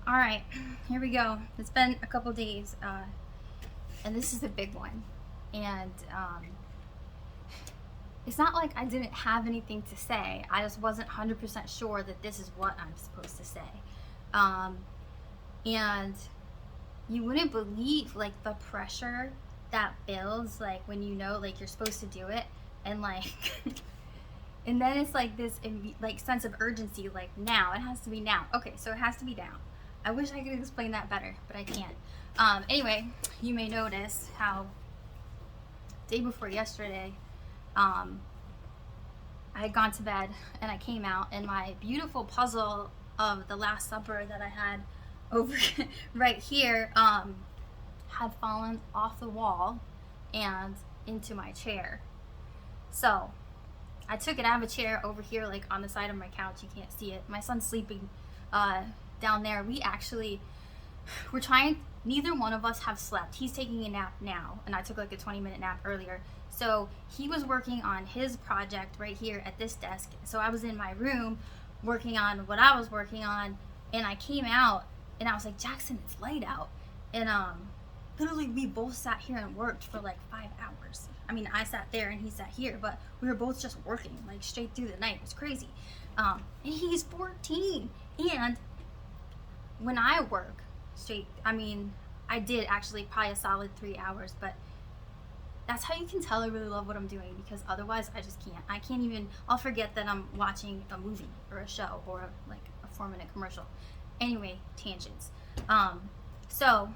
All right, here we go. It's been a couple days, and this is a big one. And it's not like I didn't have anything to say. I just wasn't 100% sure that this is what I'm supposed to say. Um, and you wouldn't believe like the pressure that builds, like when you know like you're supposed to do it, and like, and then it's like this like sense of urgency. Like now, it has to be now. Okay, so it has to be now. I wish I could explain that better, but I can't. Anyway, you may notice how day before yesterday, um, I had gone to bed and I came out, and my beautiful puzzle of the Last Supper that I had over right here had fallen off the wall and into my chair. So I took it out of a chair over here, like on the side of my couch. You can't see it. My son's sleeping down there. We're trying, neither one of us have slept. He's taking a nap now, and I took like a 20-minute nap earlier. So he was working on his project right here at this desk. So I was in my room working on what I was working on, and I came out and I was like, Jackson, it's light out. And literally we both sat here and worked for like 5 hours. I mean, I sat there and he sat here, but we were both just working like straight through the night. It was crazy. And he's 14. And when I work straight, I mean, I did actually probably a solid 3 hours, but that's how you can tell I really love what I'm doing, because otherwise I just can't. I can't even, I'll forget that I'm watching a movie or a show or like a 4-minute commercial. Anyway, tangents. So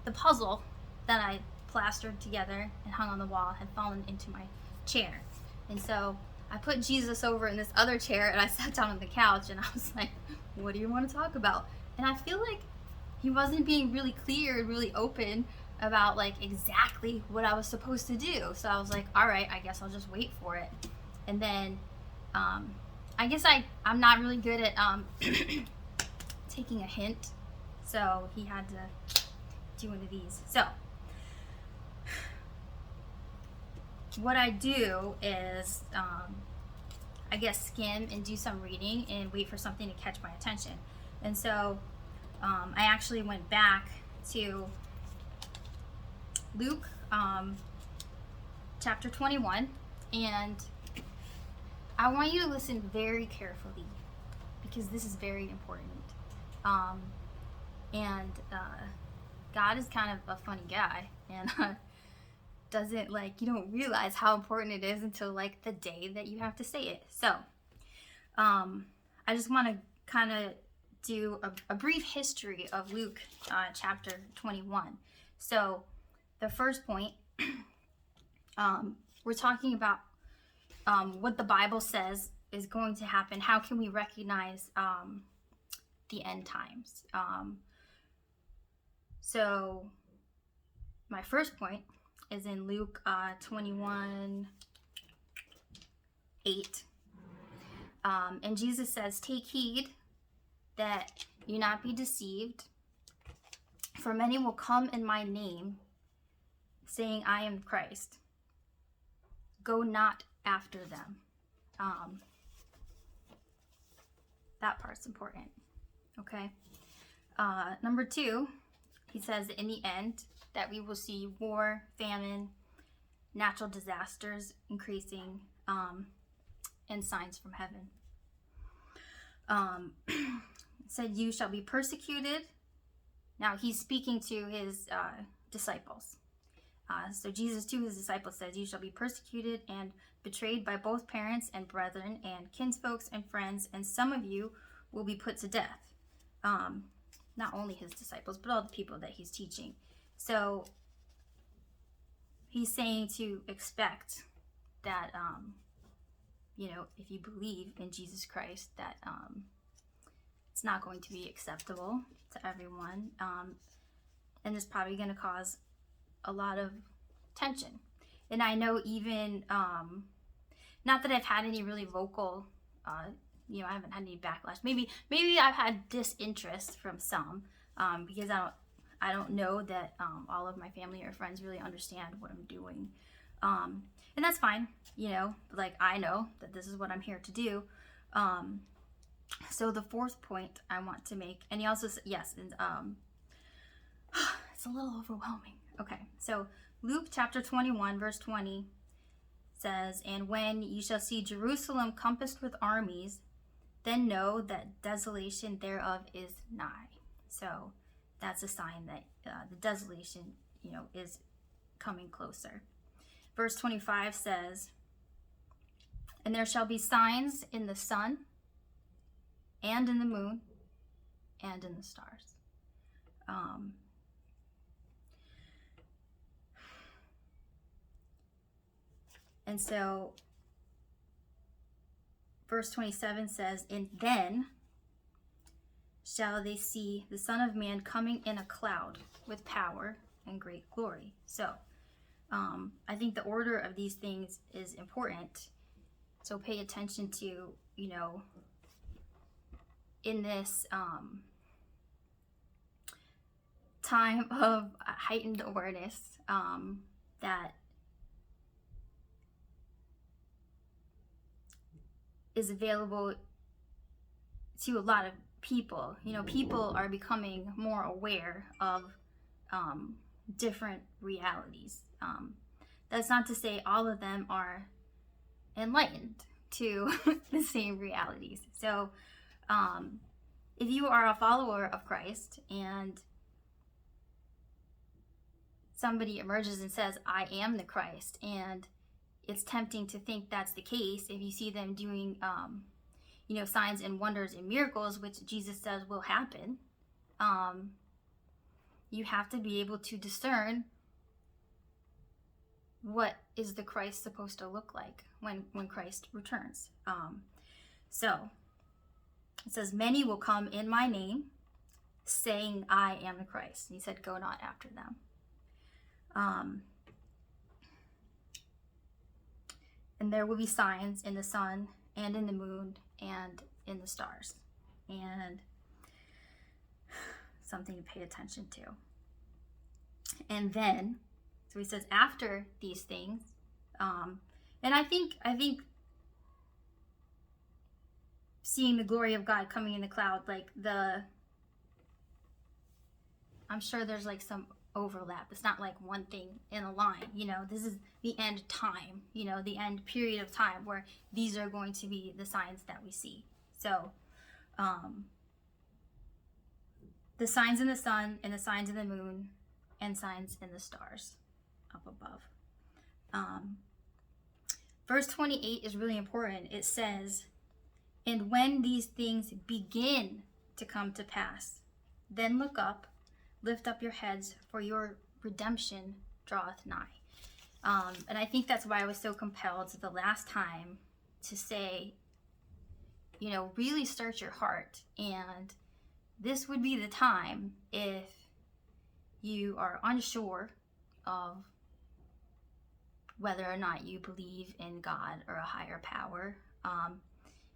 the puzzle that I plastered together and hung on the wall had fallen into my chair. And so I put Jesus over in this other chair and I sat down on the couch and I was like, what do you want to talk about? And I feel like he wasn't being really clear, really open about like exactly what I was supposed to do. So I was like, all right, I guess I'll just wait for it. And then I guess I'm not really good at taking a hint. So he had to do one of these. So what I do is I guess skim and do some reading and wait for something to catch my attention. And so I actually went back to Luke chapter 21, and I want you to listen very carefully because this is very important. God is kind of a funny guy, and doesn't, like, you don't realize how important it is until like the day that you have to say it. So I just want to kind of do a brief history of Luke chapter 21. So the first point, we're talking about what the Bible says is going to happen. How can we recognize the end times? So my first point is in Luke 21:8. And Jesus says, take heed that you not be deceived, for many will come in my name, saying, I am Christ. Go not after them. That part's important. Okay. Number 2, he says in the end that we will see war, famine, natural disasters increasing, and signs from heaven. It said, you shall be persecuted. Now he's speaking to his disciples. So Jesus to his disciples says, you shall be persecuted and betrayed by both parents and brethren and kinsfolks and friends, and some of you will be put to death. Not only his disciples, but all the people that he's teaching. So he's saying to expect that, if you believe in Jesus Christ, that it's not going to be acceptable to everyone. And it's probably going to cause a lot of tension. And I know even, not that I've had any really vocal, I haven't had any backlash. Maybe I've had disinterest from some, because I don't know that all of my family or friends really understand what I'm doing. And that's fine, like I know that this is what I'm here to do. So the fourth point I want to make, and he also said, yes, and it's a little overwhelming. Okay, so Luke chapter 21, verse 20 says, "And when you shall see Jerusalem compassed with armies, then know that desolation thereof is nigh." So that's a sign that the desolation, is coming closer. Verse 25 says, "And there shall be signs in the sun, and in the moon, and in the stars." And so verse 27 says, "And then shall they see the Son of Man coming in a cloud with power and great glory." So I think the order of these things is important. So pay attention to, in this time of heightened awareness, that is available to a lot of people. People are becoming more aware of different realities. That's not to say all of them are enlightened to the same realities. So if you are a follower of Christ and somebody emerges and says, "I am the Christ," and it's tempting to think that's the case if you see them doing signs and wonders and miracles, which Jesus says will happen. You have to be able to discern what is the Christ supposed to look like when Christ returns. So it says, "Many will come in my name, saying, I am the Christ." And he said, "Go not after them." And there will be signs in the sun and in the moon and in the stars. And something to pay attention to. And then, so he says, after these things, and I think seeing the glory of God coming in the cloud, I'm sure there's some overlap. It's not like one thing in a line. This is the end time, the end period of time where these are going to be the signs that we see. So the signs in the sun and the signs in the moon and signs in the stars up above. Verse 28 is really important. It says, "And when these things begin to come to pass, then look up, lift up your heads, for your redemption draweth nigh." And I think that's why I was so compelled the last time to say, really search your heart. And this would be the time if you are unsure of whether or not you believe in God or a higher power.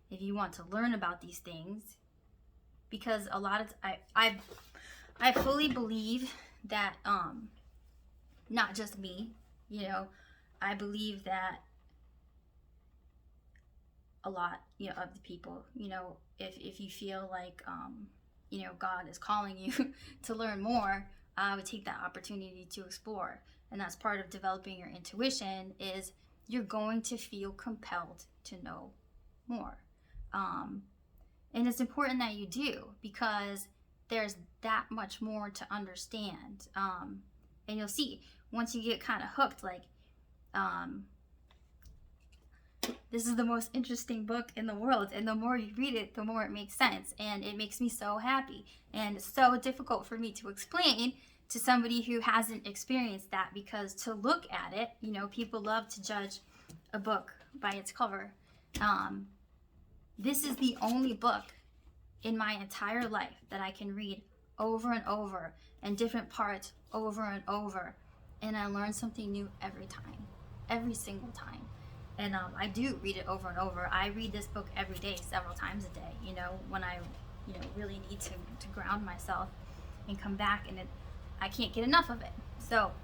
If you want to learn about these things, because a lot of I fully believe that not just me, I believe that a lot of the people, if you feel like God is calling you to learn more, I would take that opportunity to explore. And that's part of developing your intuition, is you're going to feel compelled to know more. And it's important that you do, because there's that much more to understand. And you'll see, once you get kind of hooked, this is the most interesting book in the world, and the more you read it, the more it makes sense, and it makes me so happy. And it's so difficult for me to explain to somebody who hasn't experienced that, because to look at it, people love to judge a book by its cover. This is the only book in my entire life that I can read over and over, and different parts over and over, and I learn something new every time, every single time. And I do read it over and over. I read this book every day, several times a day, when I really need to ground myself and come back, and I can't get enough of it. So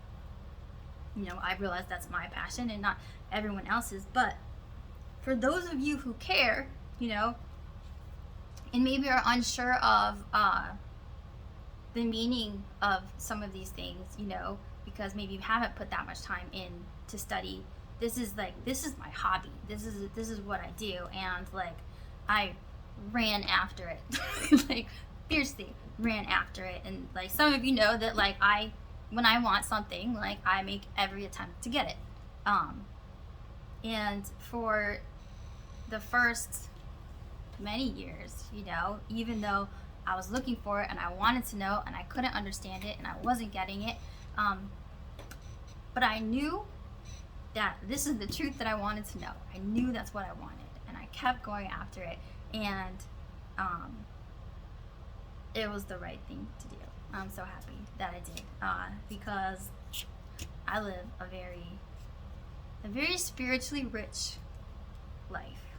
I realize that's my passion and not everyone else's, but for those of you who care, and maybe are unsure of the meaning of some of these things, you know, because maybe you haven't put that much time in to study. This is my hobby. This is what I do, and like I ran after it, like fiercely ran after it. And like some of you know that like when I want something, like I make every attempt to get it. And for the first many years, you know, even though I was looking for it and I wanted to know and I couldn't understand it and I wasn't getting it, but I knew that this is the truth that I wanted to know. I knew that's what I wanted, and I kept going after it, and it was the right thing to do. I'm so happy that I did, because I live a very spiritually rich life,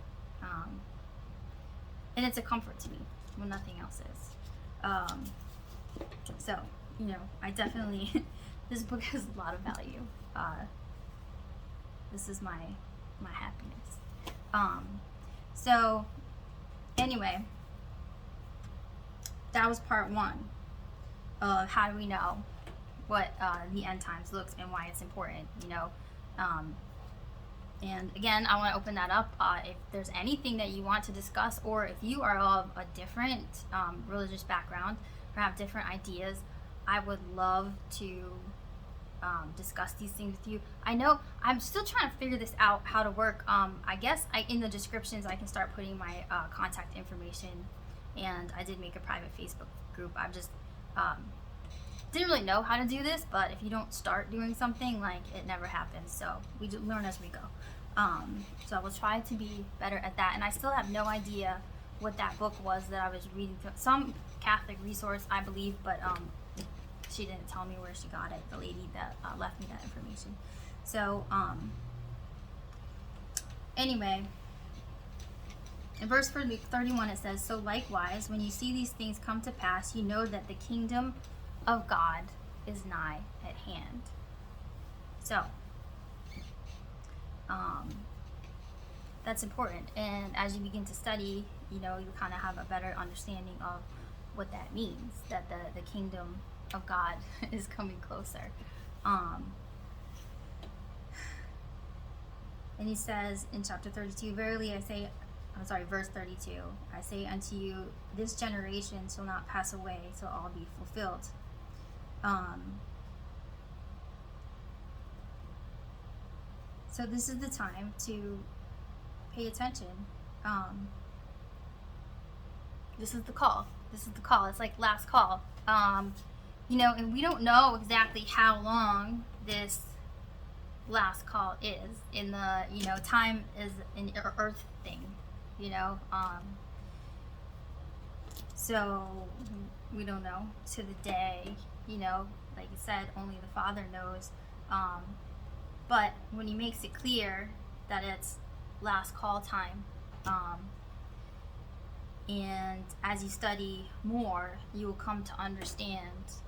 and it's a comfort to me when nothing else is. So, you know, I definitely this book has a lot of value. This is my happiness. So anyway, that was part one of how do we know what the end times looks and why it's important, you know. And again, I want to open that up. If there's anything that you want to discuss, or if you are of a different religious background or have different ideas, I would love to discuss these things with you. I know I'm still trying to figure this out, how to work. I guess in the descriptions I can start putting my contact information, and I did make a private Facebook group. I've just didn't really know how to do this, but if you don't start doing something, like, it never happens. So we learn as we go. So I will try to be better at that. And I still have no idea what that book was that I was reading. Some Catholic resource, I believe, but she didn't tell me where she got it, the lady that left me that information. So anyway, in verse 31 it says, "So likewise, when you see these things come to pass, you know that the kingdom of God is nigh at hand." So that's important, and as you begin to study, you know, you kind of have a better understanding of what that means, that the kingdom of God is coming closer. And he says in chapter 32, "Verily I say," verse 32, "I say unto you, this generation shall not pass away till all be fulfilled." So this is the time to pay attention. This is the call. It's like last call. You know, and we don't know exactly how long this last call is. In the, you know, time is an earth thing, you know. So we don't know to the day, you know, like you said, only the Father knows. But when he makes it clear that it's last call time, and as you study more, you will come to understand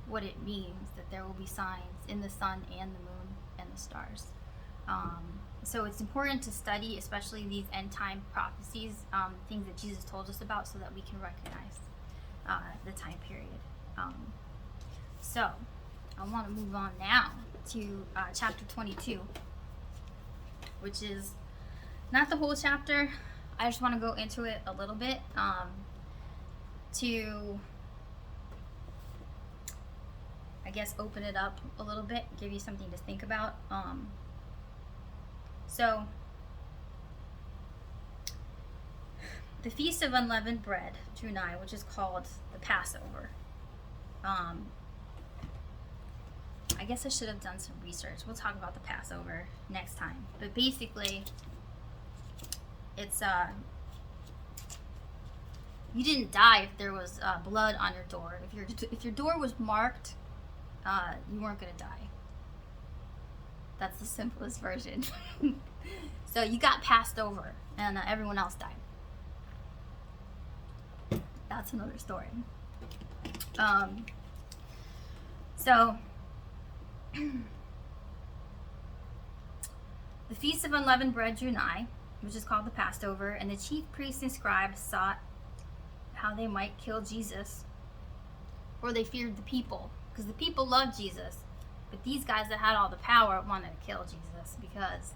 what it means that there will be signs in the sun and the moon and the stars. So it's important to study, especially these end time prophecies, things that Jesus told us about, so that we can recognize the time period. So I want to move on now to chapter 22, which is not the whole chapter. I just want to go into it a little bit to, I guess, open it up a little bit, give you something to think about. So the Feast of Unleavened Bread drew nigh, which is called the Passover. I guess I should have done some research. We'll talk about the Passover next time. But basically, it's you didn't die if there was blood on your door. If your door was marked, you weren't gonna die. That's the simplest version. So you got passed over, and everyone else died. That's another story. So the Feast of Unleavened Bread drew nigh, which is called the Passover, and the chief priests and scribes sought how they might kill Jesus, or they feared the people, because the people loved Jesus, but these guys that had all the power wanted to kill Jesus because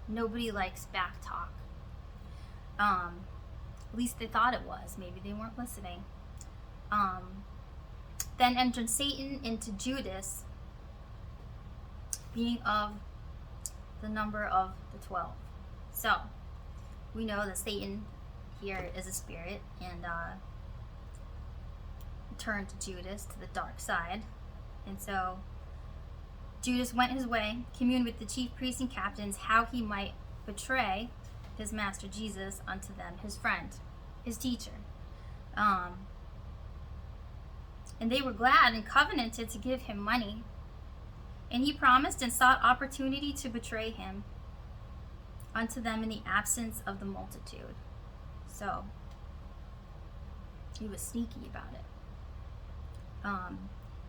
nobody likes back talk. At least they thought it was. Maybe they weren't listening. Then entered Satan into Judas, being of the number of the 12. So, we know that Satan here is a spirit, and turned Judas to the dark side. And so, Judas went his way, communed with the chief priests and captains, how he might betray his master Jesus unto them, his friend, his teacher. And they were glad and covenanted to give him money. And he promised and sought opportunity to betray him unto them in the absence of the multitude. So, he was sneaky about it.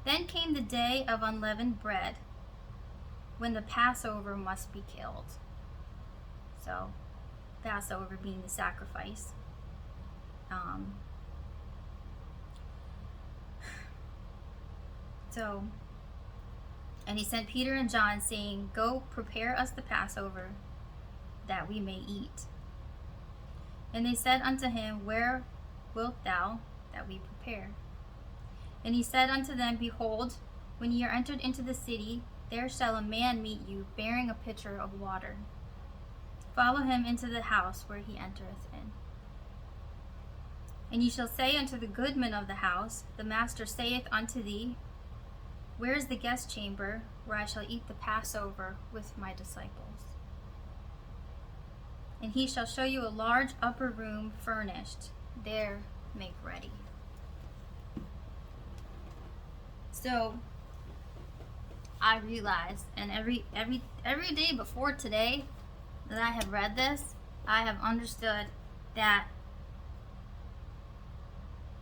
Then came the day of unleavened bread, when the Passover must be killed. So, Passover being the sacrifice. And he sent Peter and John, saying, Go, prepare us the Passover, that we may eat. And they said unto him, Where wilt thou that we prepare? And he said unto them, Behold, when ye are entered into the city, there shall a man meet you, bearing a pitcher of water. Follow him into the house where he entereth in. And ye shall say unto the goodman of the house, The master saith unto thee, Where is the guest chamber, where I shall eat the Passover with my disciples? And he shall show you a large upper room furnished. There make ready. So, I realized, and every day before today that I have read this, I have understood that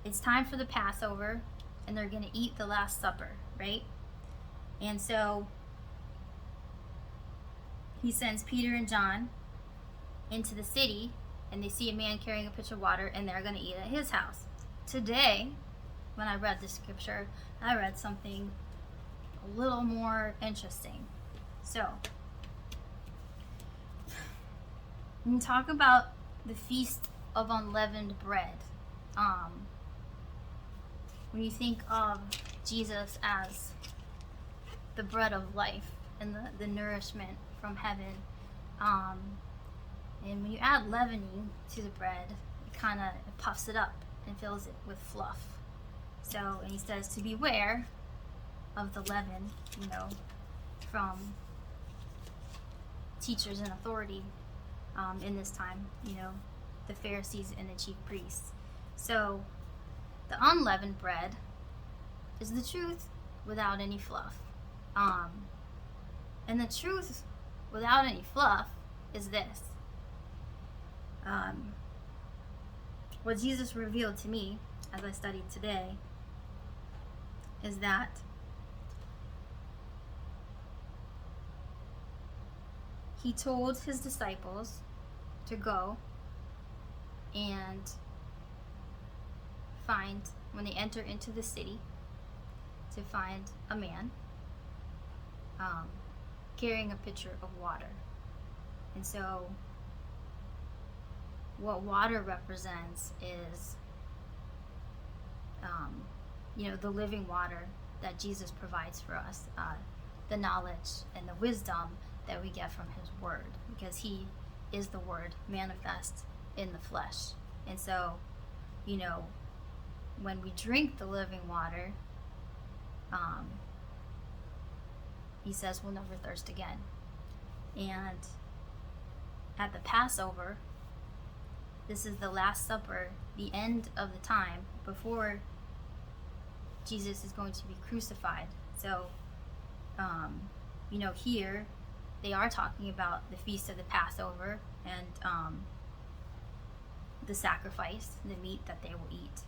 it's time for the Passover, and they're going to eat the Last Supper, right? And so, he sends Peter and John into the city, and they see a man carrying a pitcher of water, and they're going to eat at his house. Today, when I read this scripture, I read something a little more interesting. So, when we talk about the Feast of Unleavened Bread, when you think of Jesus as the bread of life and the nourishment from heaven, and when you add leavening to the bread, it kind of puffs it up and fills it with fluff. So, and he says to beware of the leaven, from teachers and authority in this time, the Pharisees and the chief priests. So, the unleavened bread is the truth without any fluff. And the truth without any fluff is this. What Jesus revealed to me as I studied today is that he told his disciples to go and find, when they enter into the city, to find a man carrying a pitcher of water. And so what water represents is the living water that Jesus provides for us, the knowledge and the wisdom that we get from his word, because he is the word manifest in the flesh. And so, when we drink the living water, he says we'll never thirst again. And at the Passover, this is the Last Supper, the end of the time before Jesus is going to be crucified. So, here they are talking about the feast of the Passover and the sacrifice, the meat that they will eat.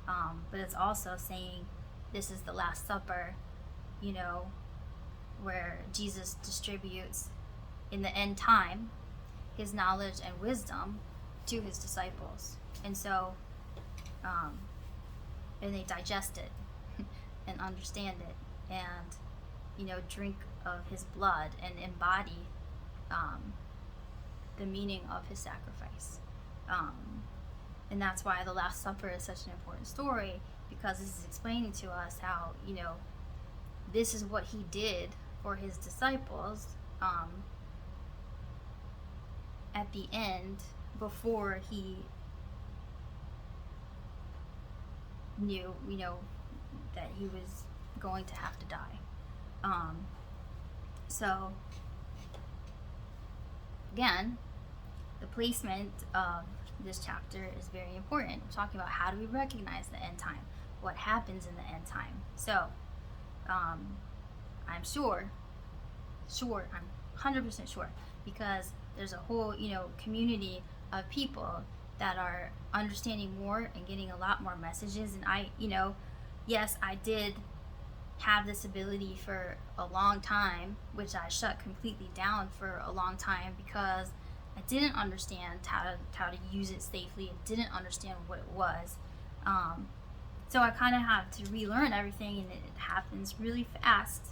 But it's also saying this is the Last Supper, where Jesus distributes in the end time, his knowledge and wisdom to his disciples. And so, and they digest it and understand it, and, you know, drink of his blood and embody the meaning of his sacrifice. And that's why the Last Supper is such an important story, because this is explaining to us how, you know, this is what he did for his disciples at the end, before he knew, you know, that he was going to have to die. So again, the placement of this chapter is very important. We're talking about how do we recognize the end time, what happens in the end time. So I'm sure, I'm 100% sure, because there's a whole, you know, community of people that are understanding more and getting a lot more messages. And I, you know, yes, I did have this ability for a long time, which I shut completely down for a long time because I didn't understand how to use it safely. I didn't understand what it was. So I kind of have to relearn everything, and it happens really fast.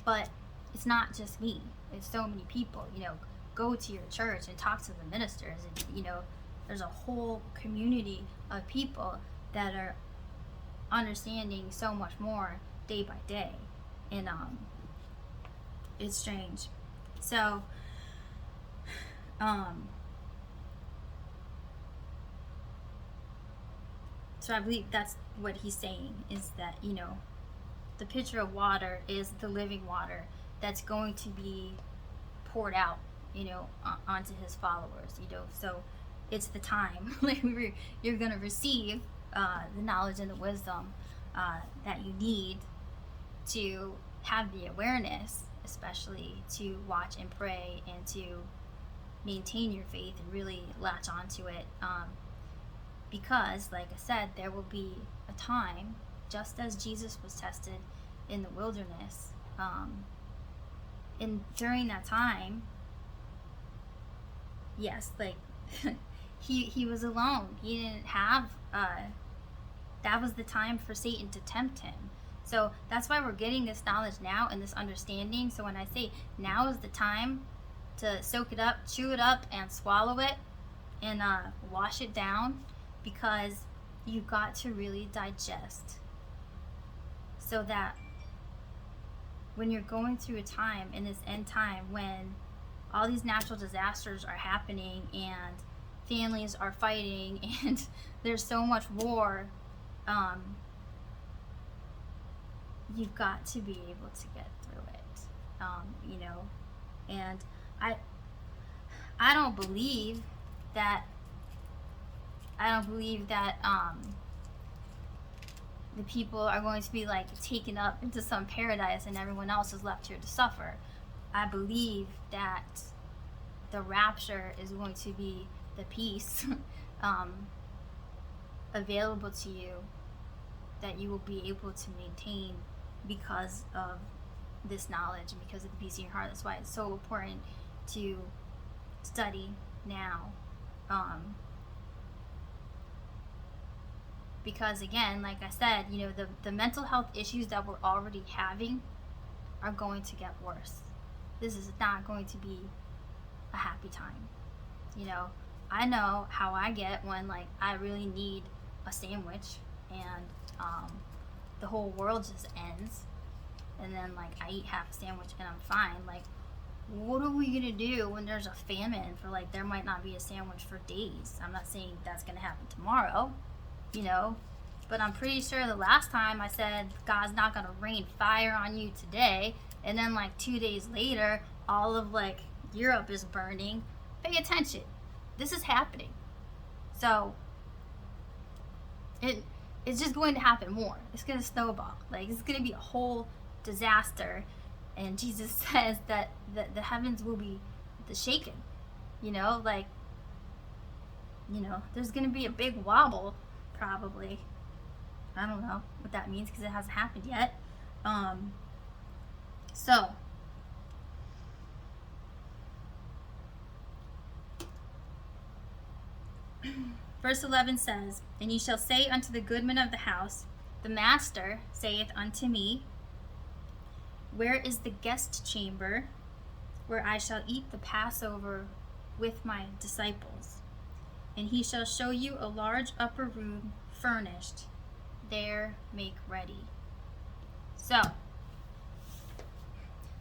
But it's not just me. It's so many people. You know, go to your church and talk to the ministers. And, you know, there's a whole community of people that are understanding so much more day by day. And it's strange. So so I believe that's what he's saying, is that, you know, the pitcher of water is the living water that's going to be poured out, you know, onto his followers, you know. So it's the time like you're going to receive the knowledge and the wisdom that you need to have the awareness, especially to watch and pray and to maintain your faith and really latch onto it, because, like I said, there will be a time, just as Jesus was tested in the wilderness, and during that time, yes, like he was alone. He didn't have that was the time for Satan to tempt him. So that's why we're getting this knowledge now and this understanding. So when I say now is the time to soak it up, chew it up, and swallow it, and wash it down, because you've got to really digest, so that when you're going through a time in this end time when all these natural disasters are happening and families are fighting and there's so much war, you've got to be able to get through it, you know. And I don't believe that the people are going to be like taken up into some paradise and everyone else is left here to suffer. I believe that the rapture is going to be the peace available to you that you will be able to maintain because of this knowledge and because of the peace in your heart. That's why it's so important to study now, because again, like I said, you know, the mental health issues that we're already having are going to get worse. This is not going to be a happy time. You know, I know how I get when, like, I really need a sandwich and the whole world just ends, and then, like, I eat half a sandwich and I'm fine. Like, what are we gonna do when there's a famine for, like, there might not be a sandwich for days? I'm not saying that's gonna happen tomorrow, you know, but I'm pretty sure the last time I said God's not gonna rain fire on you today, and then, like, 2 days later all of, like, Europe is burning. Pay attention, this is happening. So it's just going to happen more. It's going to snowball. Like, it's going to be a whole disaster. And Jesus says that the heavens will be shaken. You know, like, you know, there's going to be a big wobble, probably. I don't know what that means because it hasn't happened yet. So, 1 verse 11 says, "And ye shall say unto the goodman of the house, the master saith unto me, where is the guest chamber where I shall eat the Passover with my disciples? And he shall show you a large upper room furnished. There make ready." So,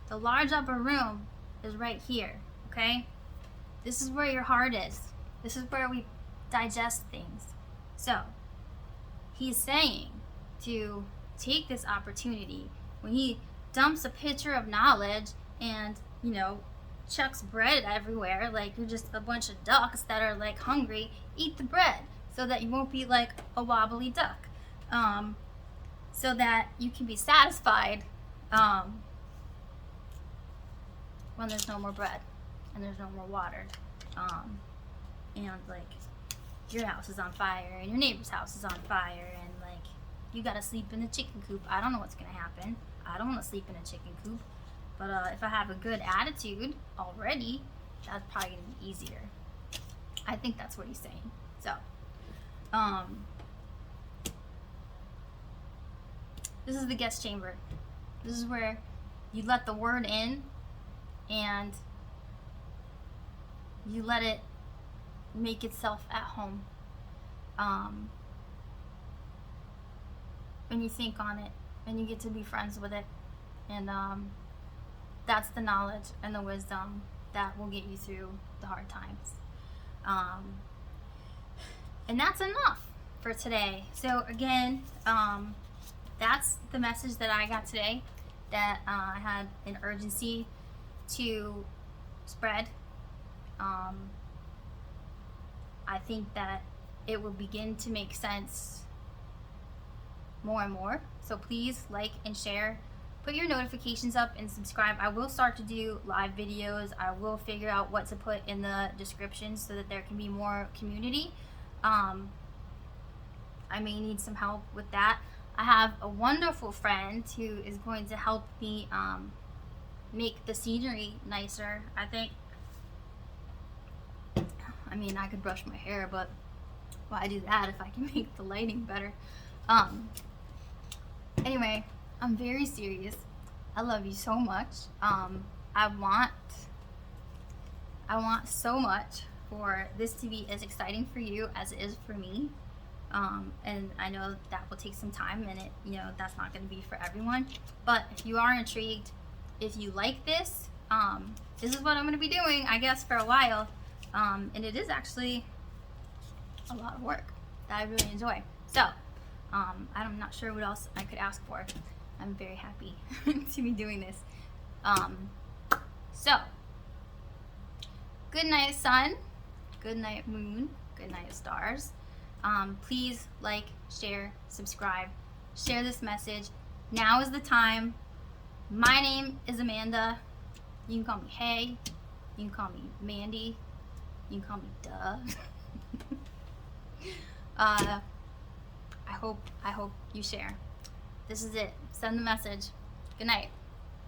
the large upper room is right here, okay? This is where your heart is. This is where we digest things. So, he's saying to take this opportunity when he dumps a pitcher of knowledge and, chucks bread everywhere, like you're just a bunch of ducks that are like hungry. Eat the bread so that you won't be like a wobbly duck, so that you can be satisfied when there's no more bread and there's no more water, and like your house is on fire and your neighbor's house is on fire, and like you gotta sleep in the chicken coop. I don't know what's gonna happen. I don't want to sleep in a chicken coop, but if I have a good attitude already, that's probably gonna be easier. I think that's what he's saying. So, this is the guest chamber. This is where you let the word in and you let it make itself at home. And you think on it and you get to be friends with it. And that's the knowledge and the wisdom that will get you through the hard times. And that's enough for today. So again, that's the message that I got today, that I had an urgency to spread. I think that it will begin to make sense more and more. So please like and share. Put your notifications up and subscribe. I will start to do live videos. I will figure out what to put in the description so that there can be more community. I may need some help with that. I have a wonderful friend who is going to help me make the scenery nicer. I could brush my hair, but why do that if I can make the lighting better? Anyway, I'm very serious. I love you so much. I want so much for this to be as exciting for you as it is for me. And I know that will take some time, and that's not going to be for everyone. But if you are intrigued, if you like this, this is what I'm going to be doing, I guess, for a while. And it is actually a lot of work that I really enjoy. So, I'm not sure what else I could ask for. I'm very happy to be doing this. So, good night, sun. Good night, moon. Good night, stars. Please like, share, subscribe, share this message. Now is the time. My name is Amanda. You can call me Hey. You can call me Mandy. You can call me Duh. I hope you share. This is it. Send the message. Good night.